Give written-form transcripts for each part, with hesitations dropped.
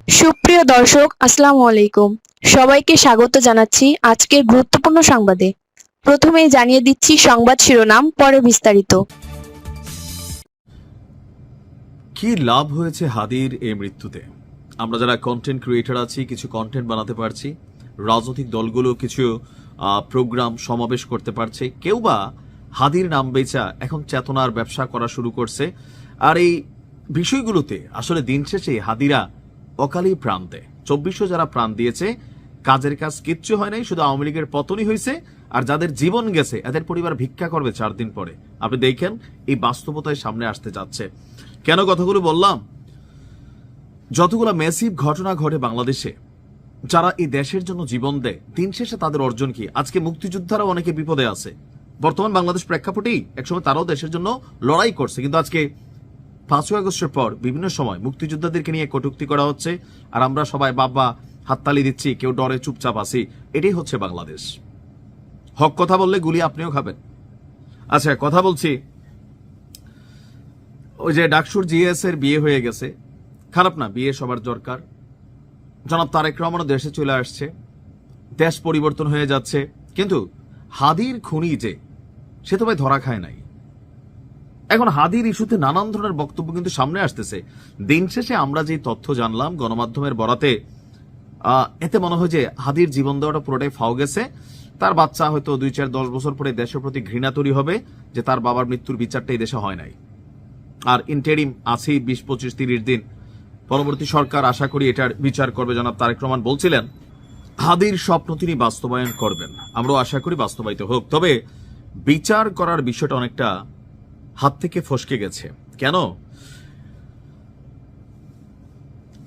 সুপ্রিয় দর্শক, আসসালামু আলাইকুম। সবাইকে স্বাগত জানাচ্ছি আজকের গুরুত্বপূর্ণ সংবাদে। প্রথমেই জানিয়ে দিচ্ছি সংবাদ শিরোনাম, পরে বিস্তারিত। কি লাভ হয়েছে হাদির এই মৃত্যুতে? আমরা যারা কন্টেন্ট ক্রিয়েটর আছি, কিছু কন্টেন্ট বানাতে পারছি, রাজনৈতিক দলগুলো কিছু প্রোগ্রাম সমাবেশ করতে পারছে, কেউ বা হাদির নাম বেচা এখন চেতনার ব্যবসা করা শুরু করছে। আর এই বিষয়গুলোতে আসলে দিন শেষে হাদিরা অকালেই প্রাণ দেয়। 2400 যারা প্রাণ দিয়েছে, কাজের কাজ কিচ্ছু হয় নাই, শুধু আওয়ামী লীগের পতনই হয়েছে। আর যাদের জীবন গেছে এদের পরিবার ভিক্ষা করবে 4 দিন পরে। আপনি দেখেন এই বাস্তবতায় সামনে আসতে যাচ্ছে। কেন কথাগুলো বললাম? যতগুলো ম্যাসিভ ঘটনা ঘটে বাংলাদেশে, যারা এই দেশের জন্য জীবন দেয়, দিন শেষে তাদের অর্জন কি? আজকে মুক্তিযোদ্ধারাও অনেকে বিপদে আছে। বর্তমান বাংলাদেশ প্রেক্ষাপটেই একসময় তারাও দেশের জন্য লড়াই করছে, কিন্তু আজকে 5ই আগস্টের পর বিভিন্ন সময় মুক্তিযোদ্ধাদেরকে নিয়ে কটূক্তি করা হচ্ছে, আর আমরা সবাই বাবা হাততালি দিচ্ছি, কেউ ডরে চুপচাপ আছি। এটাই হচ্ছে বাংলাদেশ। হক কথা বললে গুলি আপনিও খাবেন। আচ্ছা, কথা বলছি, ওই যে ডাকসুর জিএস এর বিয়ে হয়ে গেছে, খারাপ না, বিয়ে সবার দরকার। জনাব তারেক রহমানও দেশে চলে আসছে, দেশ পরিবর্তন হয়ে যাচ্ছে, কিন্তু হাদির খুনি যে, সে তো ভাই ধরা খায় নাই। এখন হাদির ইস্যুতে নানান ধরনের বক্তব্য কিন্তু সামনে আসতেছে। দিন শেষে আমরা যে তথ্য জানলাম গণমাধ্যমের বরাতে, এতে মনে হয় যে হাদির জীবন দেওয়াটা পুরোটাই ফাও গেছে। তার বাচ্চা হয়তো 2-4-10 বছর পরে দেশের প্রতি ঘৃণা তৈরি হবে যে তার বাবার মৃত্যুর বিচারটা এই দেশে হয় নাই। আর ইন্টেরিম আছেই 20-25-30 দিন, পরবর্তী সরকার আশা করি এটার বিচার করবে। জনাব তারেক রহমান বলছিলেন হাদির স্বপ্ন তিনি বাস্তবায়ন করবেন, আমরাও আশা করি বাস্তবায়িত হোক। তবে বিচার করার বিষয়টা অনেকটা হাত থেকে ফসকে গেছে। কেন?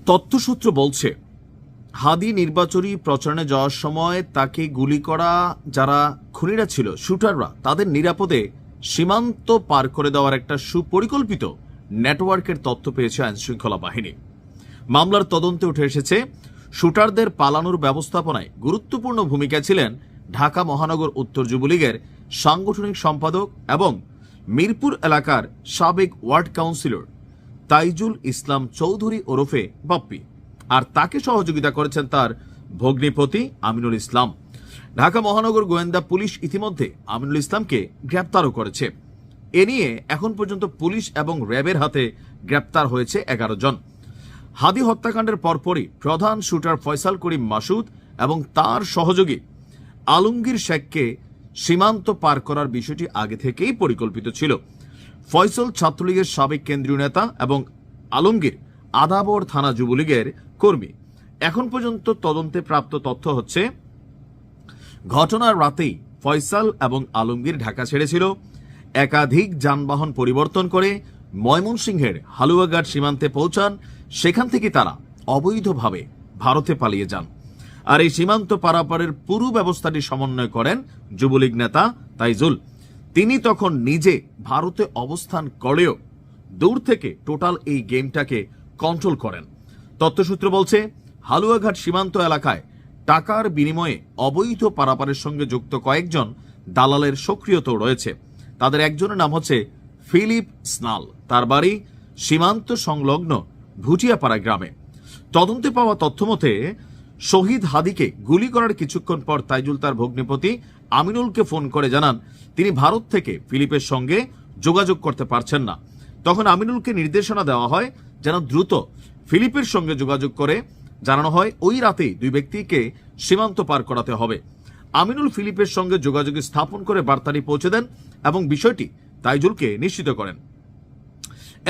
তথ্যসূত্র বলছে হাদি নির্বাচনী প্রচারণে যাওয়ার সময় তাকে গুলি করা যারা খুনিরা ছিল, শুটাররা, তাদের নিরাপদে সীমান্ত পার করে দেওয়ার একটা সুপরিকল্পিত নেটওয়ার্কের তথ্য পেয়েছে আইনশৃঙ্খলা বাহিনী। মামলার তদন্তে উঠে এসেছে শুটারদের পালানোর ব্যবস্থাপনায় গুরুত্বপূর্ণ ভূমিকা ছিলেন ঢাকা মহানগর উত্তর যুবলীগের সাংগঠনিক সম্পাদক এবং মিরপুর এলাকার সাবেক ওয়ার্ড কাউন্সিলর তাইজুল ইসলাম চৌধুরী ওরফে বাপ্পি। আর তাকে সহযোগিতা করেছেন তার ভগ্নিপতি আমিনুল ইসলাম। ঢাকা মহানগর গোয়েন্দা পুলিশ ইতিমধ্যে আমিনুল ইসলামকে গ্রেপ্তারও করেছে। এ নিয়ে এখন পর্যন্ত পুলিশ এবং র্যাবের হাতে গ্রেপ্তার হয়েছে 11 জন। হাদি হত্যাকাণ্ডের পরপরই প্রধান শুটার ফয়সাল করিম মাসুদ এবং তার সহযোগী আলমগীর শেখকে সীমান্ত পার করার বিষয়টি আগে থেকেই পরিকল্পিত ছিল। ফয়সল ছাত্রলীগের সাবেক কেন্দ্রীয় নেতা এবং আলমগীর আদাবর থানা যুবলীগের কর্মী। এখন পর্যন্ত তদন্তে প্রাপ্ত তথ্য হচ্ছে ঘটনার রাতেই ফয়সাল এবং আলমগীর ঢাকা ছেড়েছিল। একাধিক যানবাহন পরিবর্তন করে ময়মনসিংহের হালুয়াঘাট সীমান্তে পৌঁছান। সেখান থেকে তারা অবৈধভাবে ভারতে পালিয়ে যান। আর এই সীমান্ত পারাপারের পুরো ব্যবস্থাটি সমন্বয় করেন যুবলীগ নেতা তাইজুল। তিনি তখন নিজে ভারতে অবস্থান করেও দূর থেকে টোটাল এই গেমটাকে কন্ট্রোল করেন। তথ্যসূত্র বলছে হালুয়াঘাট সীমান্ত এলাকায় টাকার বিনিময়ে অবৈধ পারাপারের সঙ্গে যুক্ত কয়েকজন দালালের সক্রিয়তা রয়েছে। তাদের একজনের নাম হচ্ছে ফিলিপ স্নাল, তার বাড়ি সীমান্ত সংলগ্ন ভুটিয়াপাড়া গ্রামে। তদন্তে পাওয়া তথ্য মতে শহীদ হাদিকে গুলি করার কিছুক্ষণ পর তাইজুল তার ভগ্নিপতি আমিনুলকে ফোন করে জানান তিনি ভারত থেকে ফিলিপের সঙ্গে যোগাযোগ করতে পারছেন না। তখন আমিনুলকে নির্দেশনা দেওয়া হয় যেন দ্রুত ফিলিপের সঙ্গে যোগাযোগ করে জানানো হয় ওই রাতেই দুই ব্যক্তিকে সীমান্ত পার করাতে হবে। আমিনুল ফিলিপের সঙ্গে যোগাযোগ স্থাপন করে বার্তাটি পৌঁছে দেন এবং বিষয়টি তাইজুলকে নিশ্চিত করেন।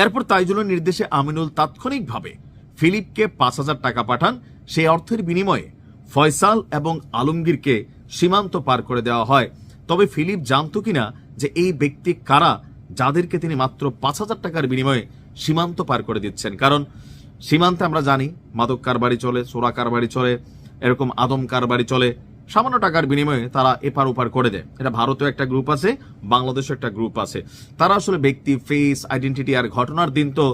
এরপর তাইজুলের নির্দেশে আমিনুল তাৎক্ষণিকভাবে ফিলিপকে 5,000 টাকা পাঠান। সেই অর্থের বিনিময়ে ফয়সাল এবং আলমগীরকে সীমান্ত পার করে দেওয়া হয়। তবে ফিলিপ জানতো কিনা যে এই ব্যক্তি কারা, যাদেরকে তিনি মাত্র 5,000 টাকার বিনিময়ে সীমান্ত পার করে দিচ্ছেন। কারণ সীমান্তে আমরা জানি মাদক কারবারি চলে, চোরা কারবারি চলে, এরকম আদম কারবারি চলে। সামান্য টাকার বিনিময়ে তারা এপার ওপার করে দেয়। এটা ভারতেও একটা গ্রুপ আছে, বাংলাদেশেও একটা গ্রুপ আছে। তারা আসলে ব্যক্তি, ফেস, আইডেন্টিটি, আর ঘটনার দিন তো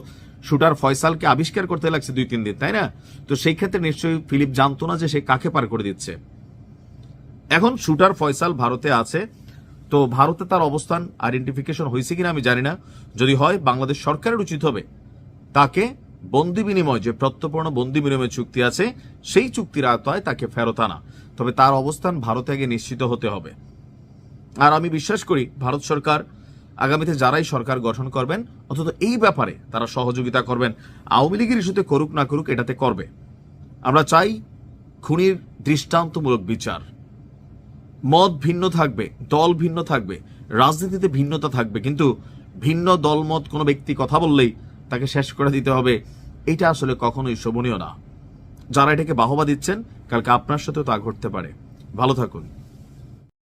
শুটার ফয়সালকে আবিষ্কার করতে লাগছে 2-3 দিন, তাই না? তো সেই ক্ষেত্রে নিশ্চয়ই ফিলিপ জানতো না যে সে কাকে পার করে দিচ্ছে। এখন শুটার ফয়সাল ভারতে আছে, তো ভারতে তার অবস্থান আইডেন্টিফিকেশন হয়েছে কিনা আমি জানি না। যদি হয়, বাংলাদেশ সরকারের উচিত হবে তাকে বন্দি বিনিময়, যে প্রত্যর্পণ বন্দি বিনিময় চুক্তি আছে, সেই চুক্তির আওতায় তাকে ফেরত আনা। তবে তার অবস্থান ভারতে আগে নিশ্চিত হতে হবে। আর আমি বিশ্বাস করি ভারত সরকার আগামীতে যারাই সরকার গঠন করবেন, অন্তত এই ব্যাপারে তারা সহযোগিতা করবেন। আওয়ামী লীগের ইস্যুতে করুক না করুক, এটাতে করবে। আমরা চাই খুনির দৃষ্টান্তমূলক বিচার। মত ভিন্ন থাকবে, দল ভিন্ন থাকবে, রাজনীতিতে ভিন্নতা থাকবে, কিন্তু ভিন্ন দলমত কোনো ব্যক্তি কথা বললেই তাকে শেষ করে দিতে হবে, এটা আসলে কখনোই শোভনীয় না। যারা এটাকে বাহবা দিচ্ছেন, কালকে আপনার সাথেও তা ঘটতে পারে। ভালো থাকুন।